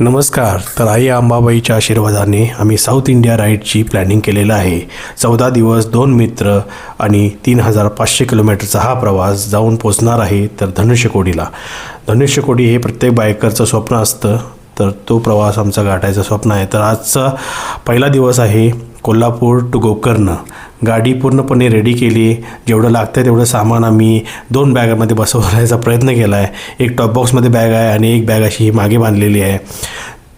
नमस्कार. तर आई अंबाबाईच्या आशीर्वादाने आम्ही साऊथ इंडिया राईडची प्लॅनिंग केलेलं आहे. 14 दिवस 2 मित्र आणि 3500 किलोमीटरचा हा प्रवास जाऊन पोचणार आहे तर धनुष्यकोडीला. धनुष्यकोडी हे प्रत्येक बायकरचं स्वप्न असतं, तर तो प्रवास आमचा गाठायचं स्वप्न आहे. तर आजचा पहिला दिवस आहे कोल्हापूर टू गोकर्ण. गाडी पूर्णपणे रेडी केली. जेवढं लागतं तेवढं सामान आम्ही 2 बॅगामध्ये बसवण्याचा प्रयत्न केला आहे. एक टॉप बॉक्समध्ये बॅग आहे आणि एक बॅग अशी मागे बांधलेली आहे.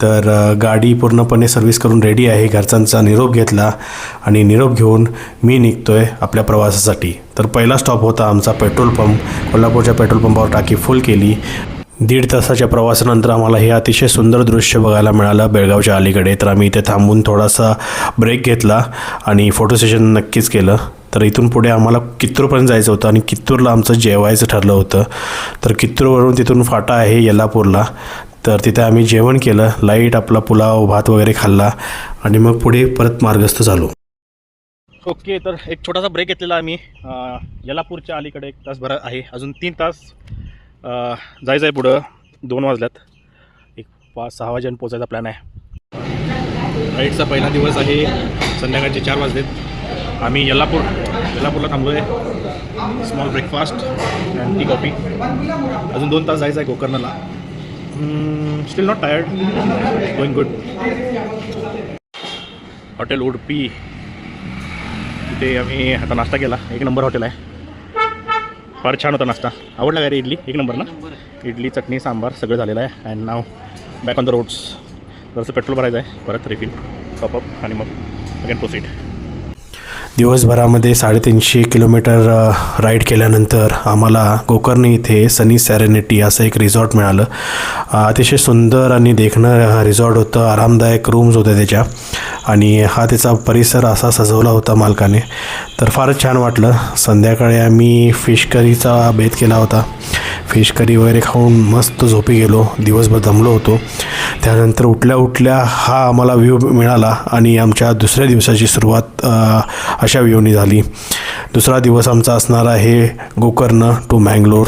तर गाडी पूर्णपणे सर्व्हिस करून रेडी आहे. घरच्यांचा निरोप घेतला आणि निरोप घेऊन मी निघतो आहे आपल्या प्रवासासाठी. तर पहिला स्टॉप होता आमचा पेट्रोल पंप. कोल्हापूरच्या पेट्रोल पंपावर टाकी फुल केली. 1.5 तासाच्या प्रवासानंतर आम्हाला हे अतिशय सुंदर दृश्य बघायला मिळालं बेळगावच्या अलीकडे. तर आम्ही इथे थांबून थोडासा ब्रेक घेतला आणि फोटो सेशन नक्कीच केलं. तर इथून पुढे आम्हाला कित्तूरपर्यंत जायचं होतं आणि कित्तूरला आमचं जेवायचं ठरलं होतं. तर कित्तूरवरून तिथून फाटा आहे येल्लापूरला. तर तिथे आम्ही जेवण केलं. लाईट आपला पुलाव भात वगैरे खाल्ला आणि मग पुढे परत मार्गस्थ झालो. ओके, तर एक छोटासा ब्रेक घेतलेला आम्ही. येल्लापूरच्या अलीकडे 1 तासभर आहे. अजून 3 तास जायचं आहे. पुढं 2 वाजल्यात. एक 5-6 वाजेपर्यंत पोचायचा प्लॅन आहे. राईडचा पहिला दिवस आहे. संध्याकाळचे 4 वाजलेत. आम्ही येल्लापूरला थांबलो आहे. Small breakfast and tea coffee. अजून 2 तास जायचं आहे गोकर्णला. Still not tired, going good. Hotel Udupi, तिथे आम्ही आता नाश्ता केला. 1 नंबर हॉटेल आहे. फार छान होता नाश्ता. आवडला काय रे? इडली 1 नंबर ना. इडली चटणी सांबार सगळं झालेलं आहे. And now back on the roads. जरासं पेट्रोल भरायचं आहे, परत रिफिल टॉपअप आणि मग अगेन प्रोसीड. दिवसभरामध्ये 350 किलोमीटर राईड केल्यानंतर आम्हाला गोकर्ण इथे सनी सेरेनिटी असं एक रिसॉर्ट मिळालं. अतिशय सुंदर आणि देखणं रिसॉर्ट होतं. आरामदायक रूम्स होत्या त्याच्या आणि हा त्याचा परिसर असा सजवला होता मालकाने. तर फारच छान वाटलं. संध्याकाळी आम्ही फिश करीचा बेत केला होता. फिश करी वगैरे खाऊन मस्त झोपी गेलो. दिवसभर दमलो होतो. त्यानंतर उठल्या हा आम्हाला व्ह्यू मिळाला आणि आमच्या दुसऱ्या दिवसाची सुरुवात अशा व्ह्यूनी झाली. दुसरा दिवस आमचा असणार आहे गोकर्ण टू मँगलोर.